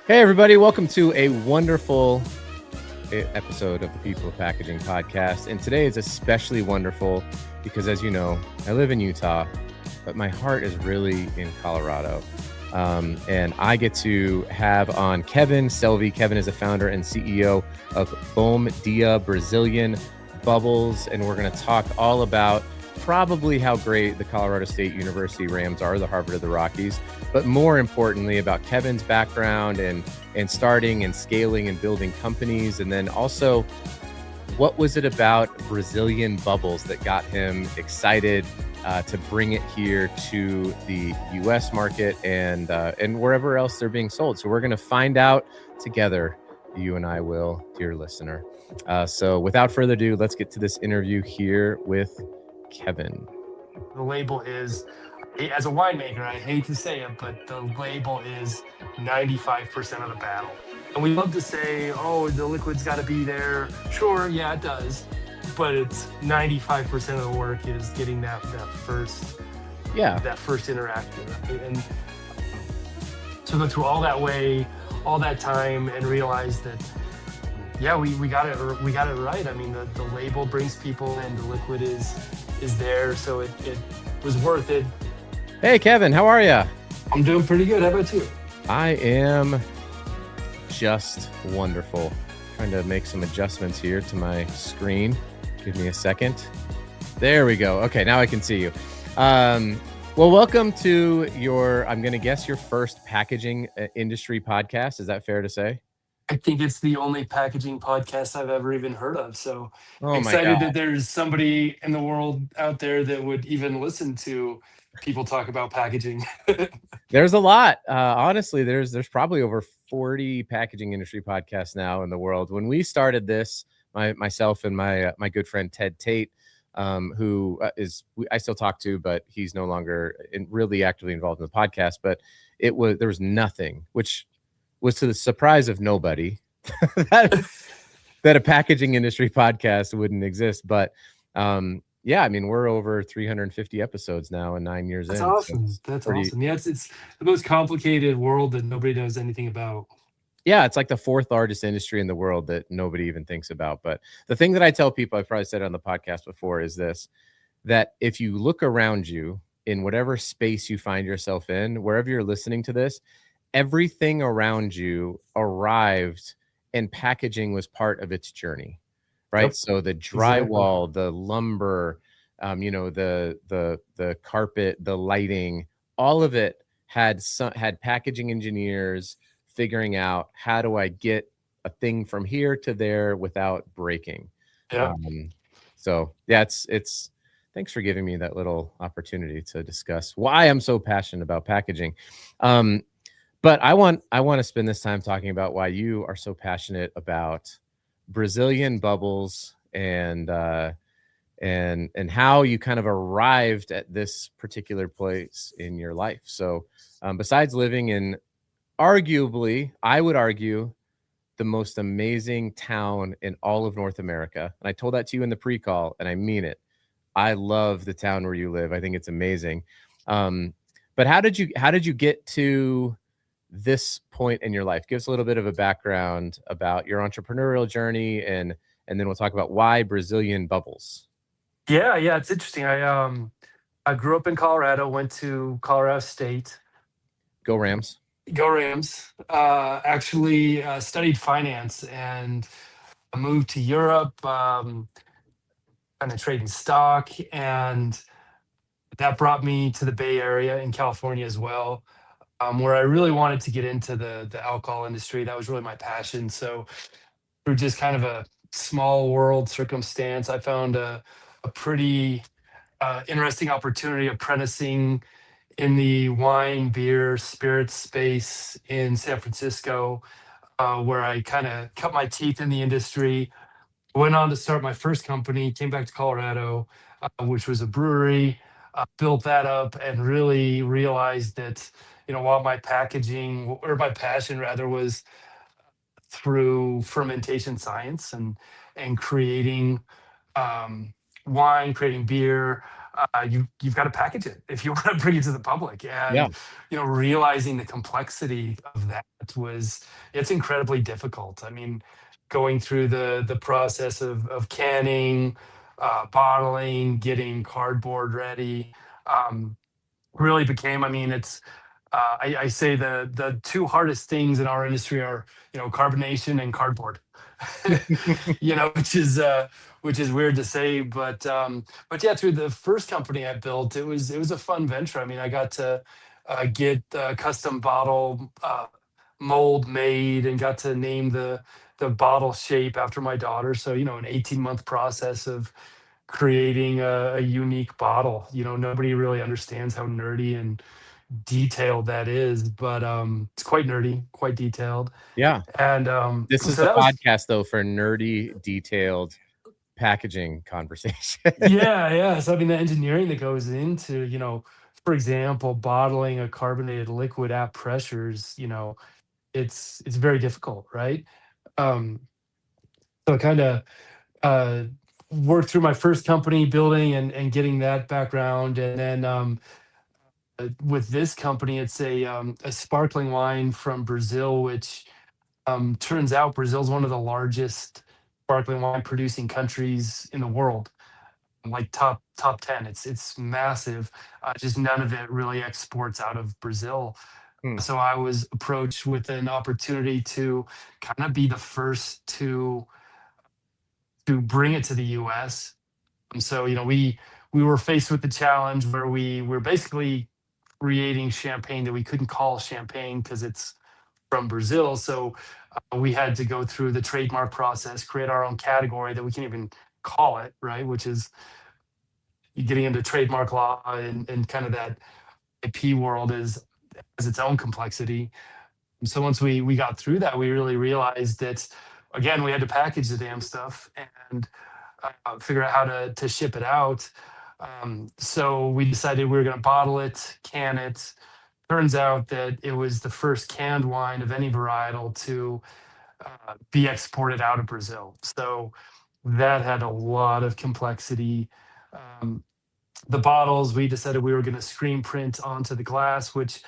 Hey, everybody. Welcome to a wonderful episode of the People of Packaging podcast. And today is especially wonderful because, as you know, I live in Utah, but my heart is really in Colorado. And I get to have on Kevin Selvy. Kevin is a founder and CEO of Dia Brazilian Bubbles. And we're going to talk all about probably how great the Colorado State University Rams are, the Harvard of the Rockies, but more importantly about Kevin's background and starting and scaling and building companies. And then also, what was it about Brazilian bubbles that got him excited to bring it here to the U.S. market and wherever else they're being sold? So we're going to find out together. You and I will, dear listener. So without further ado, let's get to this interview here with Kevin. The label is, as a winemaker, I hate to say it, but the label is 95% of the battle. And we love to say, oh, the liquid's got to be there. Sure, yeah, it does. But it's 95% of the work is getting that first interaction. Right? And to go through all that way, all that time, and realize that, yeah, we got it right. I mean, the label brings people in, the liquid is there, so it was worth it. Hey, Kevin, how are you? I'm doing pretty good. How about you? I am just wonderful. Trying to make some adjustments here to my screen. Give me a second. There we go. Okay, now I can see you. Well, welcome to I'm going to guess your first packaging industry podcast. Is that fair to say? I think it's the only packaging podcast I've ever even heard of. So excited that there's somebody in the world out there that would even listen to people talk about packaging. There's a lot. Honestly, there's probably over 40 packaging industry podcasts now in the world. When we started this, myself and my good friend Ted Tate, who I still talk to, but he's no longer really actively involved in the podcast. But there was nothing, which was to the surprise of nobody, that a packaging industry podcast wouldn't exist. But yeah, I mean, we're over 350 episodes now and 9 years That's in. awesome. So That's awesome. Yeah, it's the most complicated world that nobody knows anything about. Yeah, it's like the fourth largest industry in the world that nobody even thinks about. But the thing that I tell people, I've probably said it on the podcast before, is this: that if you look around you in whatever space you find yourself in, wherever you're listening to this, everything around you arrived and packaging was part of its journey, right? Yep. So the drywall, the lumber, the carpet, the lighting, all of it had packaging engineers figuring out, how do I get a thing from here to there without breaking? Yeah. So yeah, it's thanks for giving me that little opportunity to discuss why I'm so passionate about packaging. But I want to spend this time talking about why you are so passionate about Brazilian bubbles and how you kind of arrived at this particular place in your life. So besides living in, arguably, I would argue, the most amazing town in all of North America, and I told that to you in the pre-call, and I mean it. I love the town where you live. I think it's amazing. But how did you get to this point in your life? Give us a little bit of a background about your entrepreneurial journey, and then we'll talk about why Brazilian bubbles. Yeah, it's interesting. I grew up in Colorado, went to Colorado State. Go Rams. Go Rams. Actually studied finance and I moved to Europe, kind of trading stock, and that brought me to the Bay Area in California as well, where I really wanted to get into the alcohol industry. That was really my passion. So through just kind of a small world circumstance, I found a pretty interesting opportunity apprenticing in the wine, beer, spirits space in San Francisco, where I kind of cut my teeth in the industry. Went on to start my first company, came back to Colorado, which was a brewery, built that up, and really realized that, while my passion rather was through fermentation science and creating wine, creating beer, you've got to package it if you want to bring it to the public. Yeah. And realizing the complexity of that was it's incredibly difficult. I mean, going through the process of canning, bottling, getting cardboard ready. Um, really became, I mean, it's I say the two hardest things in our industry are carbonation and cardboard. Which is weird to say, but yeah, through the first company I built, it was a fun venture. I mean, I got to get custom bottle mold made and got to name the bottle shape after my daughter. So an 18-month process of creating a unique bottle. Nobody really understands how nerdy and detailed that is, but it's quite nerdy, quite detailed. Yeah. And This is so the that was podcast though for nerdy, detailed packaging conversation. yeah. So I mean, the engineering that goes into, for example, bottling a carbonated liquid at pressures, it's very difficult, right? Um, so I kind of uh, worked through my first company building and getting that background, and then with this company, it's a sparkling wine from Brazil, which turns out Brazil's one of the largest sparkling wine producing countries in the world, like top 10. It's massive. Just none of it really exports out of Brazil. Hmm. So I was approached with an opportunity to kind of be the first to bring it to the US. And so, we were faced with the challenge where we were basically creating champagne that we couldn't call champagne because it's from Brazil. So we had to go through the trademark process, create our own category that we can't even call it, right? Which is getting into trademark law and kind of that IP world is has its own complexity. So once we got through that, we really realized that again we had to package the damn stuff and figure out how to ship it out. So we decided we were going to bottle it, can it. Turns out that it was the first canned wine of any varietal to be exported out of Brazil. So that had a lot of complexity. Um, the bottles, we decided we were going to screen print onto the glass, which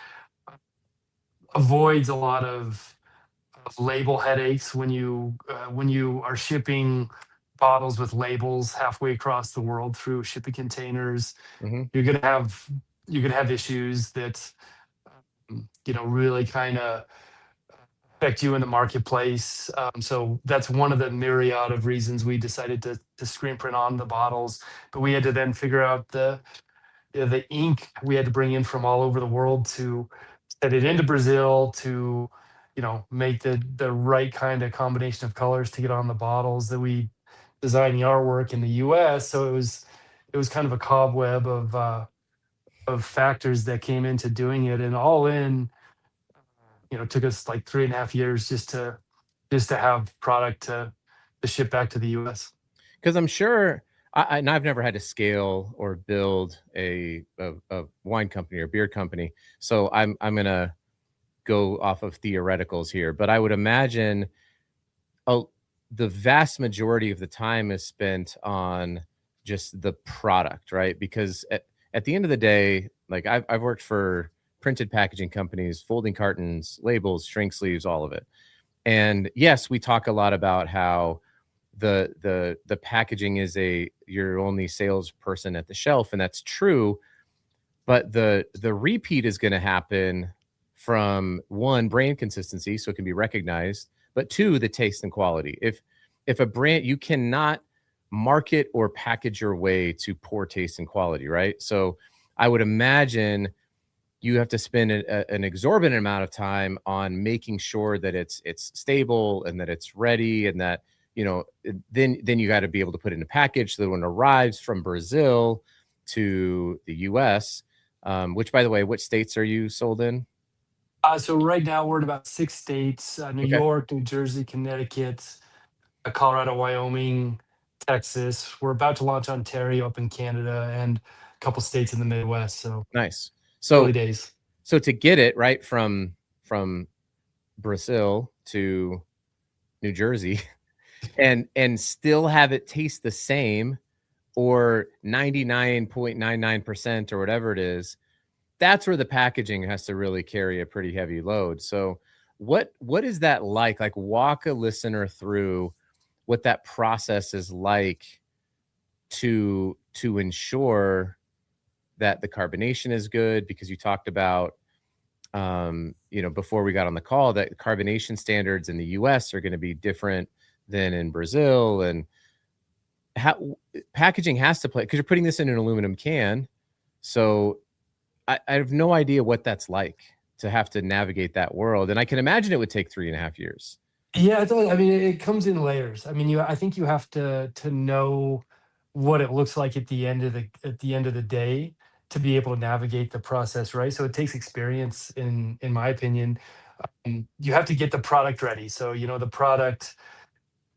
avoids a lot of label headaches when you are shipping bottles with labels halfway across the world through shipping containers. Hmm. You're gonna have issues that really kind of affect you in the marketplace. So that's one of the myriad of reasons we decided to screen print on the bottles. But we had to then figure out the ink we had to bring in from all over the world to set it into Brazil to make the right kind of combination of colors to get on the bottles that we designed the artwork in the US. So it was kind of a cobweb of factors that came into doing it, and all in took us like 3.5 years just to have product to ship back to the US. Because I'm sure, and I've never had to scale or build a wine company or beer company, so I'm gonna go off of theoreticals here, but I would imagine oh, the vast majority of the time is spent on just the product, right? Because at the end of the day, like I've worked for printed packaging companies, folding cartons, labels, shrink sleeves, all of it. And yes, we talk a lot about how the packaging is you're only salesperson at the shelf, and that's true. But the repeat is going to happen from one, brand consistency, so it can be recognized, but two, the taste and quality. If a brand, you cannot market or package your way to poor taste and quality, right? So I would imagine you have to spend an exorbitant amount of time on making sure that it's stable and that it's ready, and that then you got to be able to put it in a package so that when it arrives from Brazil to the US, which, by the way, which states are you sold in? So right now we're in about 6 states: New Okay, York, New Jersey, Connecticut, Colorado, Wyoming, Texas. We're about to launch Ontario up in Canada and a couple states in the Midwest. So nice. early So days. to get it right from Brazil to New Jersey and still have it taste the same, or 99.99% or whatever it is, that's where the packaging has to really carry a pretty heavy load. So what is that like? Like, walk a listener through what that process is like to ensure that the carbonation is good, because you talked about before we got on the call, that carbonation standards in the US are going to be different than in Brazil, and how packaging has to play, because you're putting this in an aluminum can. So I have no idea what that's like to have to navigate that world. And I can imagine it would take 3.5 years. Yeah, it does. I mean, it comes in layers. I mean, I think you have to know what it looks like at the end of the day to be able to navigate the process, right? So it takes experience, in my opinion. You have to get the product ready. So, the product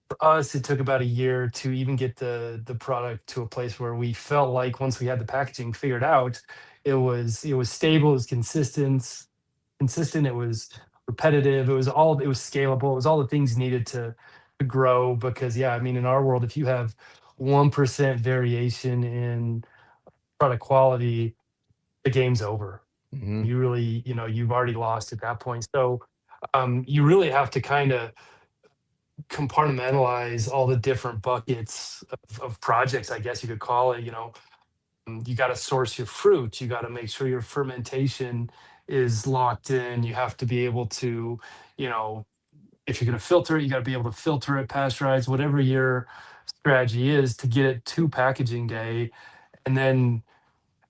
for us, it took about a year to even get the product to a place where we felt like once we had the packaging figured out, it was stable, it was consistent, it was repetitive, it was scalable, it was all the things needed to grow. Because yeah, I mean, in our world, if you have 1% variation in product quality, the game's over. Hmm. You really, you've already lost at that point. So you really have to kind of compartmentalize all the different buckets of projects, I guess you could call it. You got to source your fruit, you got to make sure your fermentation is locked in, you have to be able to, you know if you're going to filter it, you got to be able to filter it, pasteurize, whatever your strategy is to get it to packaging day. And then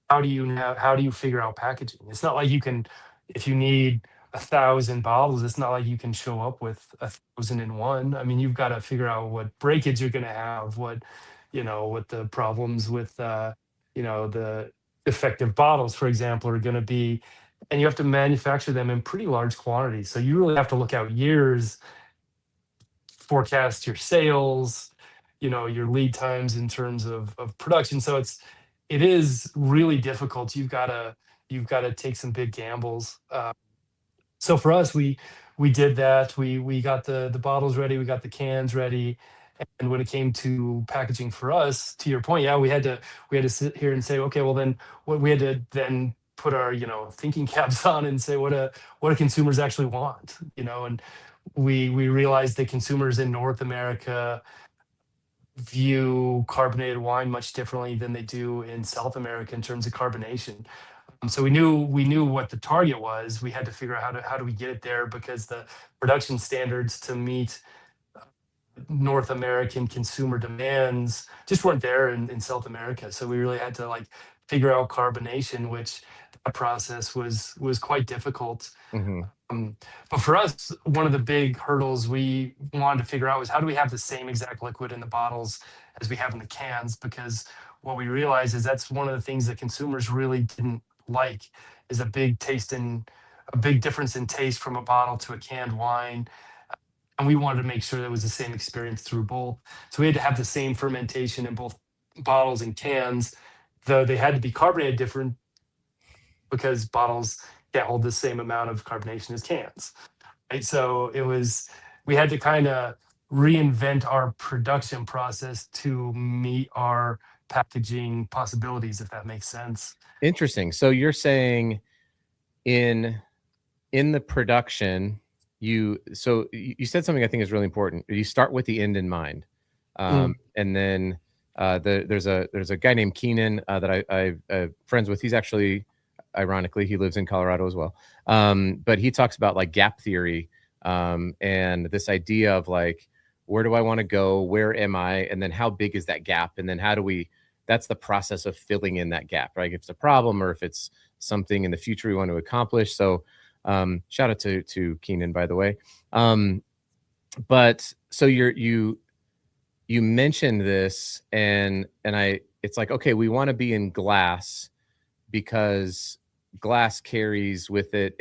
how do you figure out packaging? It's not like you can, if you need 1,000 bottles, it's not like you can show up with 1,001. I mean, you've got to figure out what breakage you're going to have, what the problems with the defective bottles, for example, are going to be. And you have to manufacture them in pretty large quantities, so you really have to look out years, forecast your sales, your lead times in terms of production. So it is really difficult. You've got to take some big gambles. So for us, we did that. We got the bottles ready, we got the cans ready. And when it came to packaging for us, to your point, yeah, we had to sit here and say, okay, well then, what we had to then put our thinking caps on and say, what do consumers actually want? And we realized that consumers in North America view carbonated wine much differently than they do in South America in terms of carbonation. So we knew what the target was. We had to figure out how do we get it there, because the production standards to meet North American consumer demands just weren't there in South America. So we really had to like figure out carbonation, which that process was quite difficult. Hmm. Um, but for us, one of the big hurdles we wanted to figure out was how do we have the same exact liquid in the bottles as we have in the cans? Because what we realized is that's one of the things that consumers really didn't like, is a big difference in taste from a bottle to a canned wine. And we wanted to make sure that was the same experience through both. So we had to have the same fermentation in both bottles and cans, though they had to be carbonated different, because bottles can't hold the same amount of carbonation as cans. Right. So we had to kind of reinvent our production process to meet our packaging possibilities, if that makes sense. Interesting. So you're saying in the production, you said something I think is really important. You start with the end in mind, Mm. and then there's a guy named Keenan that I'm friends with. He's actually, ironically, he lives in Colorado as well. But he talks about like gap theory, and this idea of like, where do I want to go? Where am I? And then how big is that gap? And then how do we? That's the process of filling in that gap, right? If it's a problem or if it's something in the future we want to accomplish. So shout out to Keenan, by the way. But so you mentioned this, and it's like, okay, we want to be in glass because glass carries with it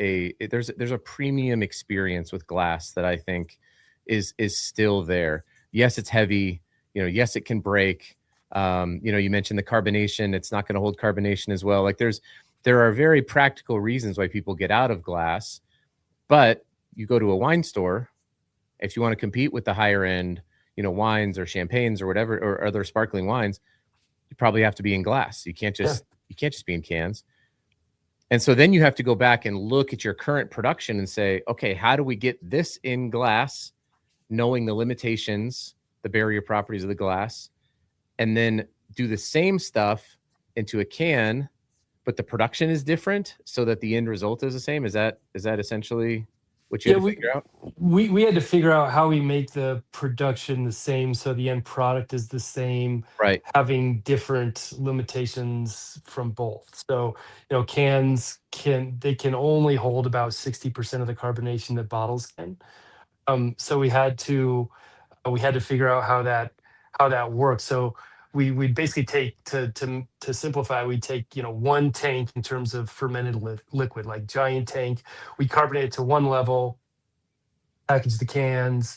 there's a premium experience with glass that I think is still there. Yes, it's heavy. Yes, it can break. You mentioned the carbonation. It's not going to hold carbonation as well. Like there are very practical reasons why people get out of glass, but you go to a wine store, if you want to compete with the higher end, wines or champagnes or whatever, or other sparkling wines, you probably have to be in glass. You can't Yeah. just be in cans. And so then you have to go back and look at your current production and say, okay, how do we get this in glass, knowing the limitations, the barrier properties of the glass, and then do the same stuff into a can, but the production is different so that the end result is the same? Is that essentially what you Yeah, had to figure out? we had to figure out how we make the production the same so the end product is the same, Right. having different limitations from both. So, cans can only hold about 60% of the carbonation that bottles can. So we had to figure out how that works. So we basically take to simplify, we take one tank in terms of fermented liquid, like giant tank. We carbonate it to one level, package the cans,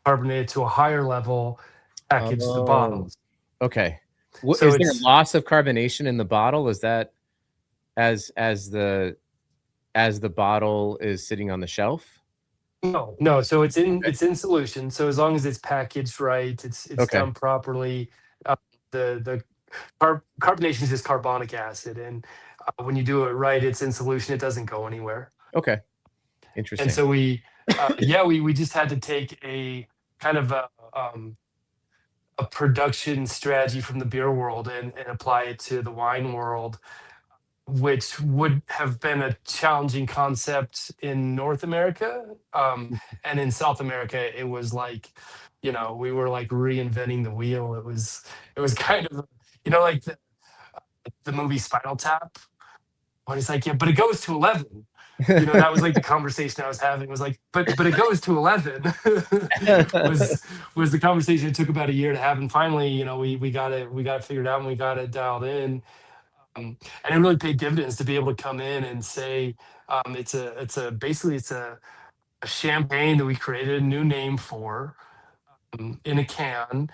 carbonate it to a higher level, package the Oh, bottles. okay. What So is there a it's loss of carbonation in the bottle? Is that as the bottle is sitting on the shelf? no. So Okay. it's in solution. So as long as it's packaged right, it's Okay. done properly. The carbonation is just carbonic acid, and when you do it right, it's in solution. It doesn't go anywhere. Okay. And Interesting. so we just had to take a kind of a production strategy from the beer world and apply it to the wine world, which would have been a challenging concept in North America. And in South America, it was like, we were like reinventing the wheel. It was kind of, like the movie Spinal Tap, when he's like, yeah, but it goes to 11. That was like the conversation I was having, was like, but it goes to 11. was was the conversation. It took about a year to have, and finally, we got it figured out and we got it dialed in. And it really paid dividends to be able to come in and say, it's a champagne that we created a new name for, in a can,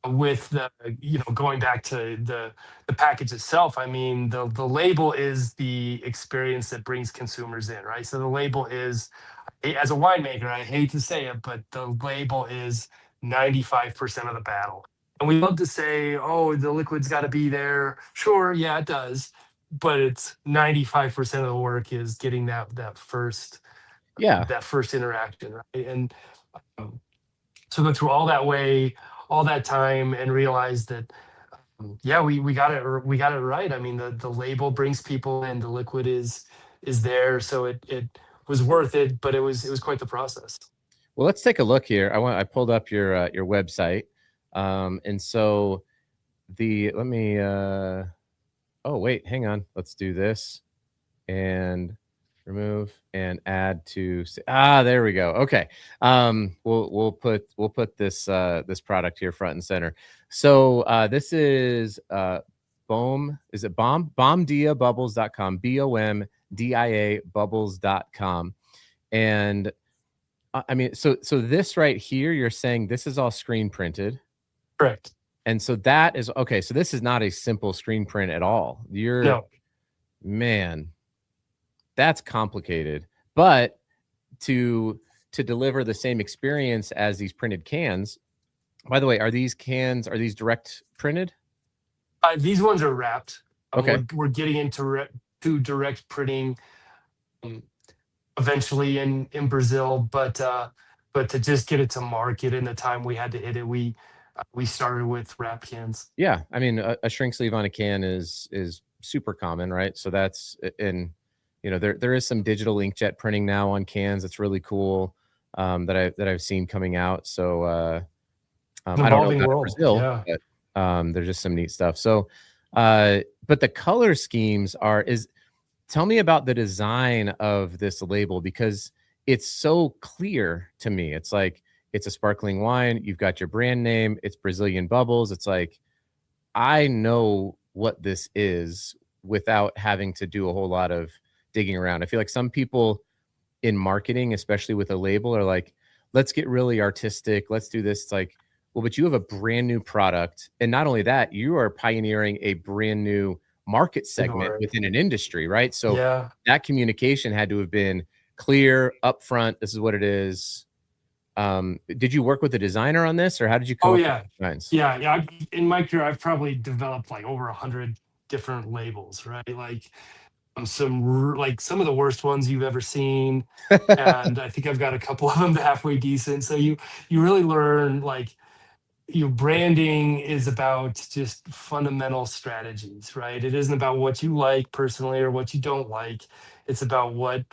with the going back to the package itself. I mean, the label is the experience that brings consumers in, right? So the label is, as a winemaker, I hate to say it, but the label is 95% of the battle. And we love to say, oh, the liquid's got to be there. Sure, yeah, it does, but it's 95% of the work is getting Yeah. that first interaction, right? And um, so go through all that time, and realize that, yeah, we got it right. I mean, the label brings people in, the liquid is there, so it was worth it, but it was quite the process. Well, let's take a look here. I pulled up your website. And so let me oh wait, hang on. Let's do this and remove and add to there we go. Okay. We'll put this product here front and center. So this is is it bomdiabubbles.com, BOMDIA bubbles.com. And I mean, so this right here, you're saying this is all screen printed. Correct. And so that is okay. So this is not a simple screen print at all. No. Man, that's complicated. But to deliver the same experience as these printed cans, by the way, are these direct printed? These ones are wrapped. Okay. We're getting into to direct printing, um, eventually in Brazil, but to just get it to market in the time we had to hit it, we started with wrap cans. Yeah. I mean, a shrink sleeve on a can is super common, right? So that's, and there is some digital inkjet printing now on cans. It's really cool, that I've seen coming out. So I don't know Evolving about world. Brazil, Yeah. but there's just some neat stuff. So but the color schemes tell me about the design of this label, because it's so clear to me. It's like, it's a sparkling wine. You've got your brand name. It's Brazilian bubbles. It's like, I know what this is without having to do a whole lot of digging around. I feel like some people in marketing, especially with a label, are like, let's get really artistic. Let's do this. It's like, well, but you have a brand new product. And not only that, you are pioneering a brand new market segment Category. within an industry, right? So Yeah. that communication had to have been clear, upfront. This is what it is. Did you work with a designer on this, or how did you come Oh up with yeah, the designs? yeah. In my career, I've probably developed like over 100 different labels, right? Like like some of the worst ones you've ever seen, and I think I've got a couple of them halfway decent. So you really learn like branding is about just fundamental strategies, right? It isn't about what you like personally or what you don't like. It's about what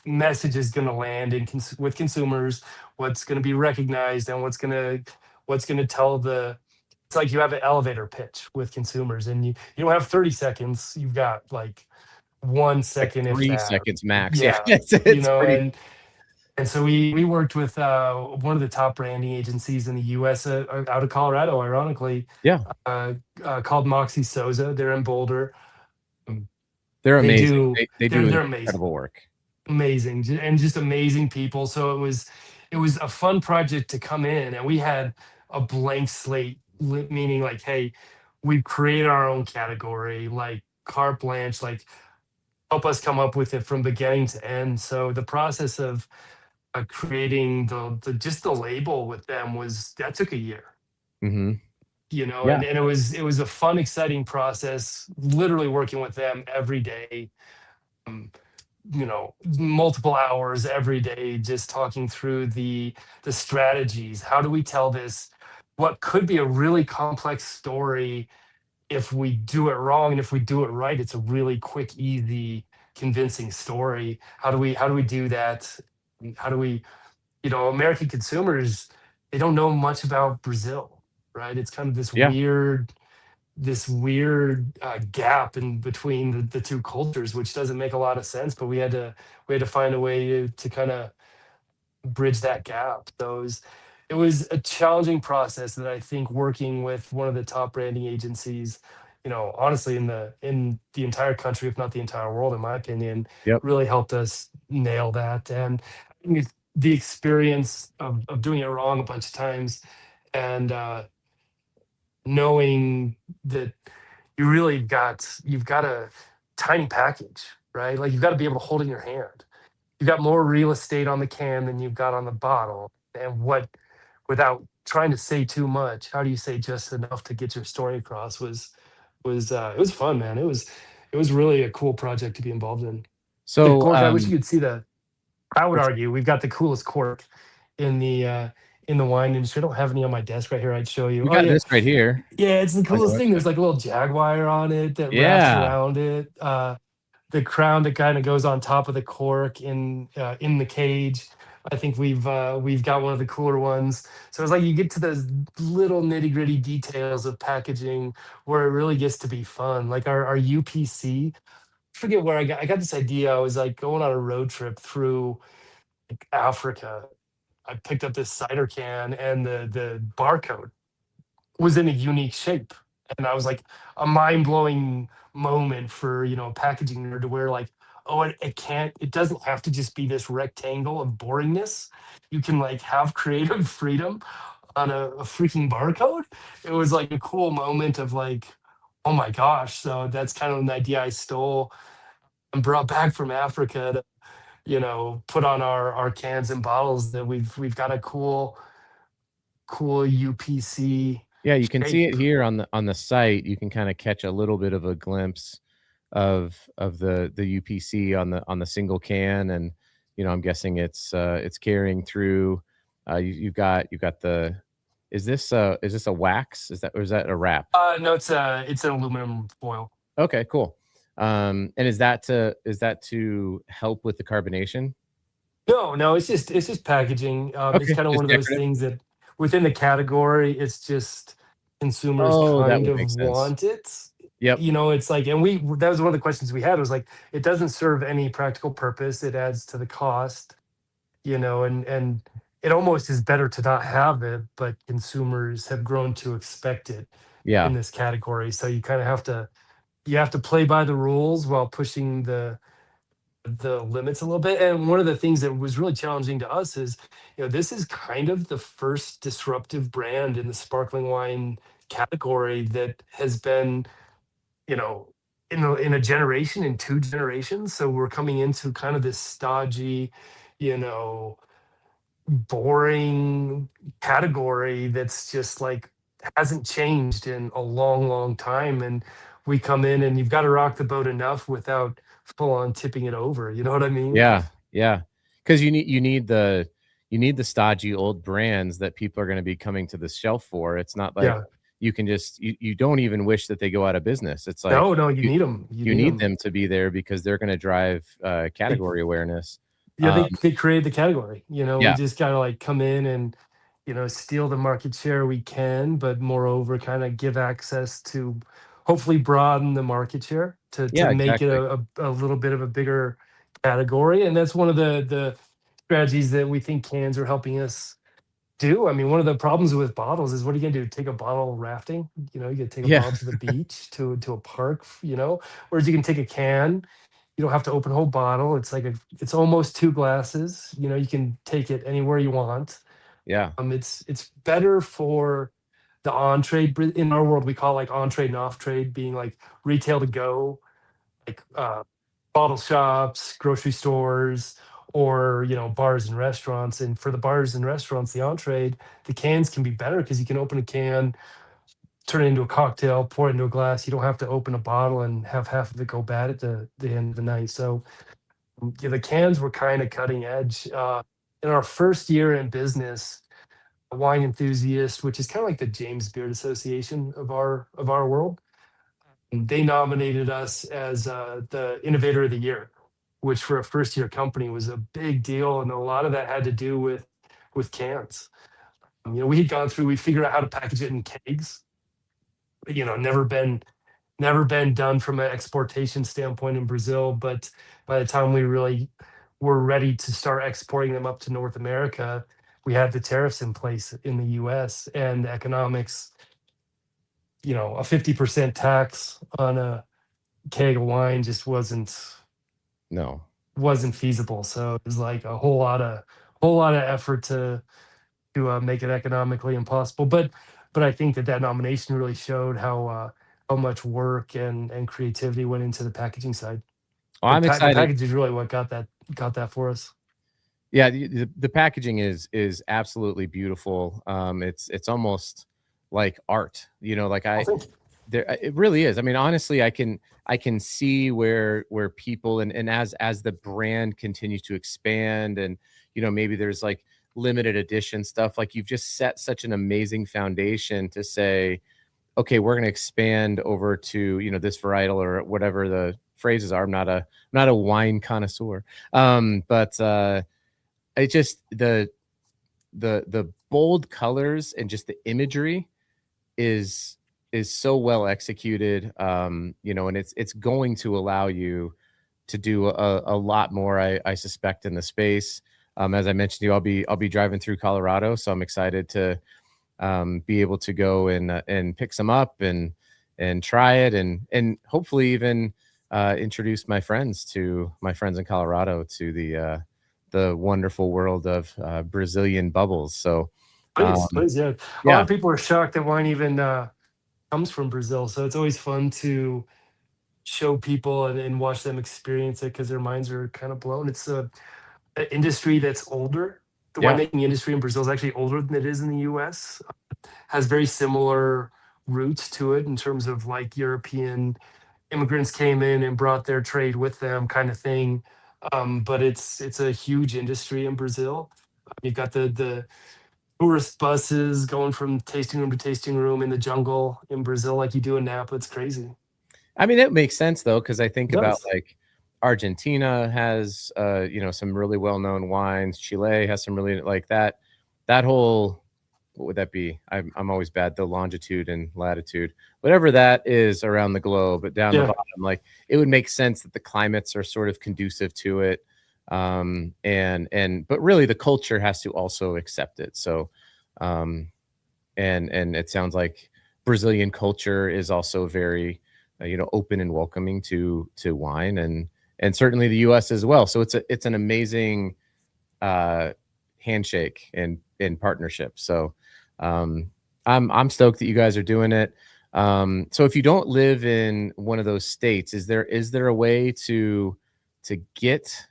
message is going to land with consumers, what's going to be recognized, and what's going to tell the. It's like you have an elevator pitch with consumers, and you don't have 30 seconds. You've got like one Like second, if three that. seconds max. Yeah, Yeah, it's pretty. and so we worked with one of the top branding agencies in the U.S. Out of Colorado, ironically, Yeah, uh, called Moxie Soza. They're in Boulder. Um, they're They amazing. do. They do They're amazing, incredible work. and just amazing people. So it was a fun project to come in, and we had a blank slate, meaning like, hey, we've created our own category, like carte blanche, like help us come up with it from beginning to end. So the process of creating the just the label with them was that took a year, Hmm. and Yeah. it was a fun, exciting process, literally working with them every day, um, multiple hours every day, just talking through the strategies. How do we tell this, what could be a really complex story, if we do it wrong, and if we do it right, it's a really quick, easy, convincing story. How do we do that? How do we, American consumers, they don't know much about Brazil, right? It's kind of Yeah. this weird gap in between the two cultures, which doesn't make a lot of sense. But we had to find a way to kind of bridge that gap. So it was a challenging process that I think working with one of the top branding agencies, honestly in the entire country, if not the entire world, in my opinion, Yep. really helped us nail that. And I think the experience of doing it wrong a bunch of times, and knowing that you've got a tiny package, right? Like you've got to be able to hold it in your hand. You've got more real estate on the can than you've got on the bottle. And without trying to say too much, how do you say just enough to get your story across? It was fun, man. It was really a cool project to be involved in. The So cork, I wish you could see the. I would argue we've got the coolest cork in the wine industry. I don't have any on my desk right here. I'd show you. we Oh got yeah, this right here yeah, it's the on your coolest thing. website. There's like a little jaguar on it that wraps Yeah. around it. The crown that kind of goes on top of the cork in the cage. I think we've got one of the cooler ones. So it's like you get to those little nitty gritty details of packaging where it really gets to be fun. Like our UPC. Forget where I got this idea. I was like going on a road trip through like Africa. I picked up this cider can, and the barcode was in a unique shape. And I was like, a mind blowing moment for, a packaging nerd, to where like, oh, it doesn't have to just be this rectangle of boringness. You can like have creative freedom on a freaking barcode. It was like a cool moment of like, oh my gosh. So that's kind of an idea I stole and brought back from Africa to, put on our cans and bottles, that we've got a cool UPC Yeah, you can see shape. it here on the site. You can kinda catch a little bit of a glimpse of the UPC on the single can, and, I'm guessing it's carrying through. You've got the is this a wax? Is that, or is that a wrap? No, it's an aluminum foil. Okay, cool. And is that to help with the carbonation? No, no, it's just packaging. It's Okay, kind of one just of those decorative? things that within the category, it's just consumers Oh, that kind would of make sense. want it. Yep. It's like, and that was one of the questions we had, was like, it doesn't serve any practical purpose. It adds to the cost, and it almost is better to not have it, but consumers have grown to expect it Yeah. in this category. So you have to play by the rules while pushing the limits a little bit. And one of the things that was really challenging to us is, this is kind of the first disruptive brand in the sparkling wine category that has been, you know, in a generation, in two generations. So we're coming into kind of this stodgy, you know, boring category that's just like hasn't changed in a long, long time. And we come in and you've got to rock the boat enough without full on tipping it over. You know what I mean? Yeah, yeah. Because you need the stodgy old brands that people are gonna be coming to the shelf for. It's not like Yeah. you can just you don't even wish that they go out of business. It's like No, no, you you need them. You you need need them. them to be there because they're gonna drive, category awareness. Yeah, Um, they create the category. You know, we yeah, just gotta like come in and, steal the market share we can, but moreover, kind of give access to hopefully broaden the market share to yeah, make it exactly. a little bit of a bigger category. And that's one of the strategies that we think cans are helping us do. I mean, one of the problems with bottles is what are you gonna do? Take a bottle rafting? You gotta take a Yeah, bottle to the beach, to a park, whereas you can take a can. You don't have to open a whole bottle. It's almost 2 glasses. You can take it anywhere you want. yeah, It's better for the on-trade. In our world, we call like on-trade and off-trade being like retail to go, like, bottle shops, grocery stores, or, bars and restaurants. And for the bars and restaurants, the on-trade, the cans can be better because you can open a can, turn it into a cocktail, pour it into a glass. You don't have to open a bottle and have half of it go bad at the end of the night. So yeah, the cans were kind of cutting edge. In our first year in business, a wine enthusiast, which is kind of like the James Beard Association of our world, they nominated us as the Innovator of the Year, which for a first year company was a big deal, and a lot of that had to do with cans. We had gone through, we figured out how to package it in kegs. Never been done from an exportation standpoint in Brazil, but by the time we really were ready to start exporting them up to North America, we had the tariffs in place in the US, and the economics, a 50% tax on a keg of wine just no. wasn't feasible. So it was like a whole lot of effort to make it economically impossible. But I think that nomination really showed how much work and creativity went into the packaging side. Well, The I'm pa- the excited. package is really what got that for us. Yeah, the packaging is absolutely beautiful. It's almost like art, like I I think there it really is. I mean, honestly, I can see where people and as the brand continues to expand and maybe there's like limited edition stuff, like you've just set such an amazing foundation to say, okay, we're going to expand over to, this varietal or whatever the phrases are. I'm not a wine connoisseur. But it just the bold colors and just the imagery is so well executed, and it's going to allow you to do a lot more, I suspect, in the space. As I mentioned to you, I'll be driving through Colorado, so I'm excited to be able to go and pick some up and try it and hopefully even introduce my friends in Colorado to the wonderful world of Brazilian bubbles. So please, um, please, yeah. A lot yeah, of people are shocked that wine even comes from Brazil. So it's always fun to show people and watch them experience it because their minds are kind of blown. It's an industry that's older. The yeah. winemaking industry in Brazil is actually older than it is in the US. Has very similar roots to it in terms of like European immigrants came in and brought their trade with them, kind of thing. But it's a huge industry in Brazil. You've got the tourist buses going from tasting room to tasting room in the jungle in Brazil, like you do in Napa. It's crazy. I mean, it makes sense though, because I think It about does. like Argentina has some really well-known wines. Chile has some really like that whole, what would that be? I'm always bad. The longitude and latitude, whatever that is around the globe, but down the Yeah. bottom, like it would make sense that the climates are sort of conducive to it. But really the culture has to also accept it. So, um, and it sounds like Brazilian culture is also very, open and welcoming to wine and certainly the US as well. So it's an amazing uh handshake and partnership. So I'm stoked that you guys are doing it. So if you don't live in one of those states, is there a way to get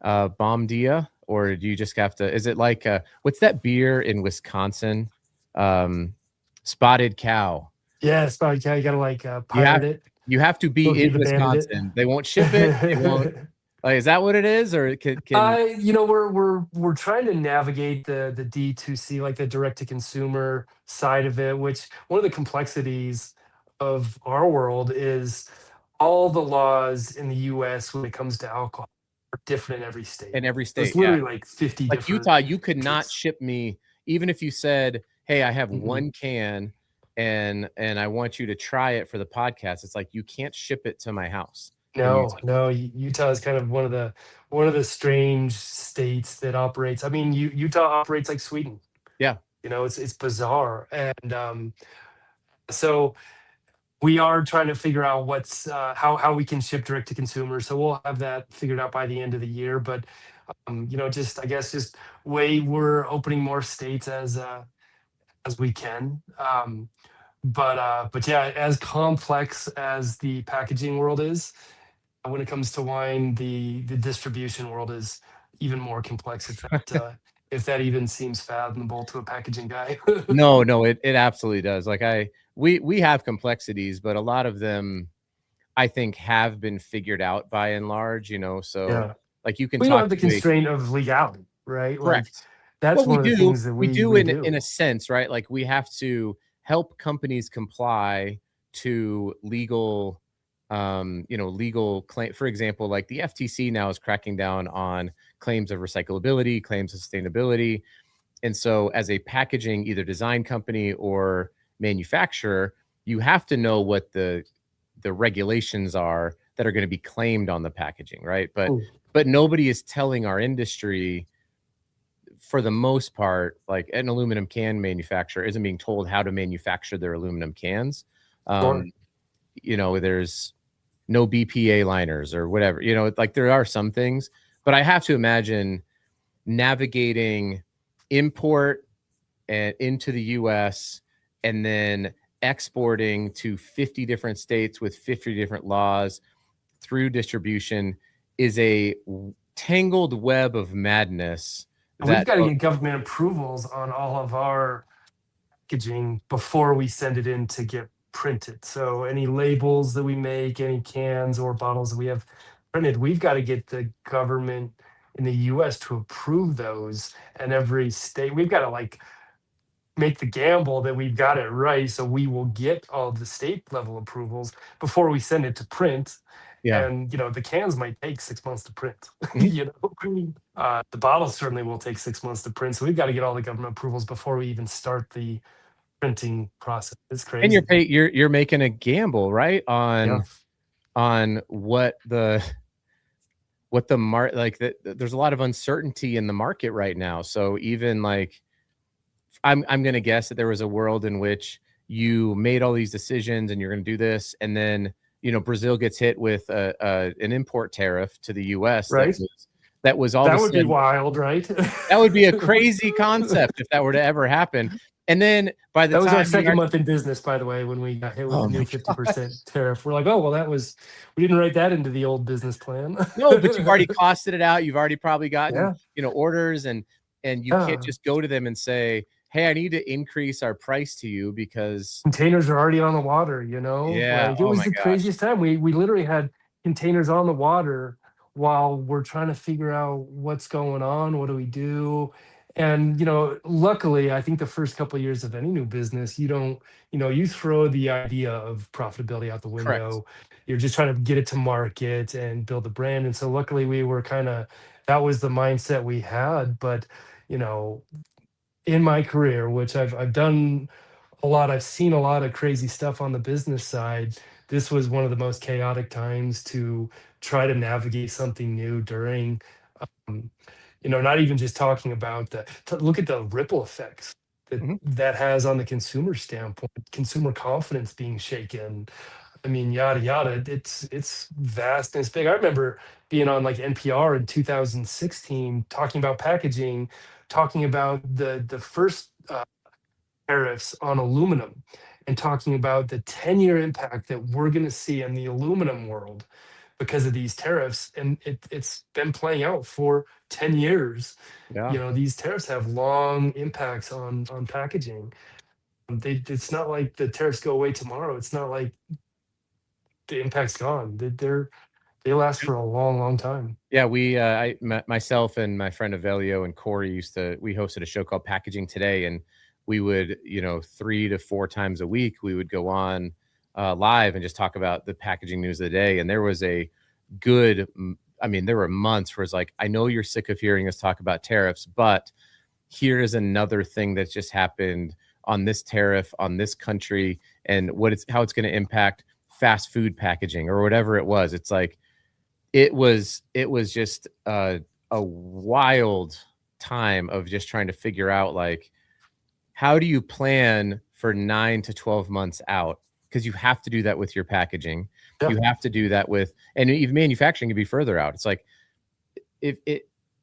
Bomb Dia, or do you just have to? Is it like what's that beer in Wisconsin? Um, Spotted Cow. Yeah, it's probably you gotta like You have pirate it, you have to be in Smokey the Bandit Wisconsin. They won't ship it. They won't. it. Like, is that what it is, or can We're trying to navigate the D2C, like the direct to consumer side of it, which one of the complexities of our world is all the laws in the US when it comes to alcohol are different in every state. in every So it's state? Yeah, literally like 50 like different Utah, you could not countries. ship me even if you said, "Hey, I have Mhm. one can and I want you to try it for the podcast." It's like you can't ship it to my house in No, Utah. no, Utah is kind of one of the strange states that operates. I mean, Utah operates like Sweden. Yeah. It's bizarre, and so we are trying to figure out what's how we can ship direct to consumer. So we'll have that figured out by the end of the year. But just I guess just way we're opening more states as we can. But yeah, as complex as the packaging world is, when it comes to wine, the distribution world is even more complex. If that even seems fathomable to a packaging guy. No, no, it absolutely does. Like we have complexities, but a lot of them I think have been figured out by and large, so Yeah, like you can we don't talk have the to a constraint of legality, right? Like correct. that's Well, we one of the do. things that We we do we in do. a sense, right? Like we have to help companies comply to legal, legal claim. For example, like the FTC now is cracking down on claims of recyclability, claims of sustainability. And so as a packaging, either design company or manufacturer, you have to know what the regulations are that are going to be claimed on the packaging, right? Mm. But nobody is telling our industry for the most part, like an aluminum can manufacturer isn't being told how to manufacture their aluminum cans. Sure. Um, there's no BPA liners or whatever, like there are some things, but I have to imagine navigating import and into the US and then exporting to 50 different states with 50 different laws through distribution is a tangled web of madness And we've that got to get government approvals on all of our packaging before we send it in to get printed. So any labels that we make, any cans or bottles that we have printed, we've got to get the government in the US to approve those. And every state, we've got to like make the gamble that we've got it right. So we will get all the state level approvals before we send it to print. yeah. And the cans might take 6 months to print. Mhm. The bottles certainly will take 6 months to print. So we've got to get all the government approvals before we even start the printing process. It's And crazy. you're making a gamble, right? Yeah. On what the like there's a lot of uncertainty in the market right now. So even like I'm gonna guess that there was a world in which you made all these decisions and you're gonna do this, and then Brazil gets hit with an import tariff to the US Right. that was all of a That would be sudden. wild, right? That would be a crazy concept if that were to ever happen. And then by the That was our time second month in business, by the way, when we got hit with oh the new my 50% gosh. tariff. We're like, oh, well, we didn't write that into the old business plan. No, but you've already costed it out. You've already probably gotten, Yeah. orders and you can't Yeah. just go to them and say, "Hey, I need to increase our price to you because." Containers are already on the water, Yeah, like it oh was my the gosh. craziest time. We literally had containers on the water while we're trying to figure out what's going on, what do we do? And luckily, I think the first couple of years of any new business, you don't, you throw the idea of profitability out the Correct. window. You're just trying to get it to market and build a brand. And so luckily we were kind of that was the mindset we had. But you know, in my career, which I've done a lot. I've seen a lot of crazy stuff on the business side. This was one of the most chaotic times to try to navigate something new during, um, not even just talking about to look at the ripple effects that Mhm. that has on the consumer standpoint, consumer confidence being shaken. I mean, yada yada. It's vast and it's big. I remember being on like NPR in 2016 talking about packaging, talking about the first tariffs on aluminum and talking about the 10-year impact that we're going to see in the aluminum world because of these tariffs, and it's been playing out for 10 years. Yeah. These tariffs have long impacts on packaging. It's not like the tariffs go away tomorrow. It's not like the impact's gone. They last for a long, long time. Yeah, myself and my friend Avelio and Corey we hosted a show called Packaging Today, and we would, 3 to 4 times a week, we would go on live and just talk about the packaging news of the day. And there was there were months where it's like, I know you're sick of hearing us talk about tariffs, but here is another thing that's just happened on this tariff on this country, and how it's going to impact fast food packaging or whatever it was. It's like, it was just a wild time of just trying to figure out, like, how do you plan for 9 to 12 months out? Because you have to do that with your packaging. Yeah. You have to do that and even manufacturing can be further out. It's like,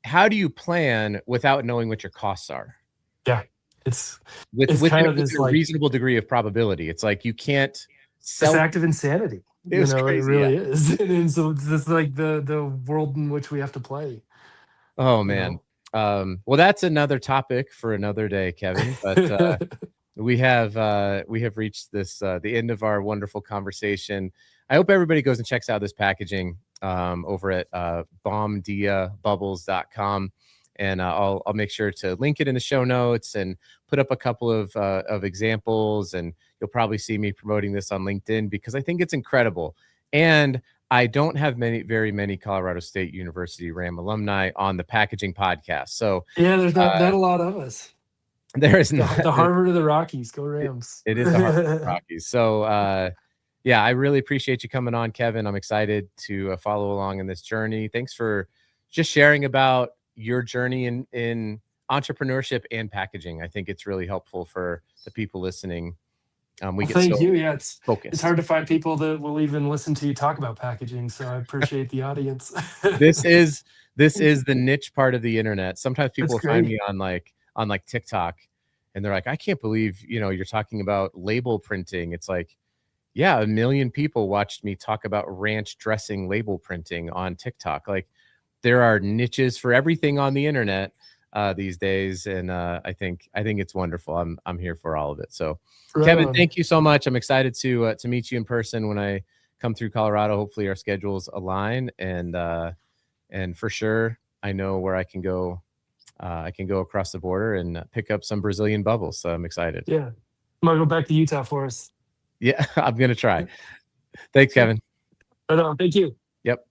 how do you plan without knowing what your costs are? Yeah, it's with kind of with this a reasonable degree of probability. It's like, you can't this act of insanity. It was It crazy, really is. And so it's like the world in which we have to play. Oh man. Well, that's another topic for another day, Kevin. But we have reached the end of our wonderful conversation. I hope everybody goes and checks out this packaging over at bombdiabubbles.com. And I'll make sure to link it in the show notes and put up a couple of examples. And you'll probably see me promoting this on LinkedIn because I think it's incredible. And I don't have very many Colorado State University RAM alumni on the packaging podcast. So yeah, there's not a lot of us. There is not. The Harvard of the Rockies. Go Rams. It is the Harvard of the Rockies. So yeah, I really appreciate you coming on, Kevin. I'm excited to follow along in this journey. Thanks for just sharing about your journey in entrepreneurship and packaging. I think it's really helpful for the people listening. Thank you. Yeah, it's hard to find people that will even listen to you talk about packaging. So I appreciate the audience. This is the niche part of the internet. Sometimes people find me on TikTok, and they're like, I can't believe you're talking about label printing. It's like, yeah, 1 million people watched me talk about ranch dressing label printing on TikTok. Like, there are niches for everything on the internet these days, and I think it's wonderful. I'm here for all of it. So, Kevin, thank you so much. I'm excited to meet you in person when I come through Colorado. Hopefully, our schedules align, and for sure, I know where I can go. I can go across the border and pick up some Brazilian bubbles. So I'm excited. Yeah, I'm gonna go back to Utah for us. Yeah, I'm gonna try. Thanks, Kevin. Right on. Thank you. Yep.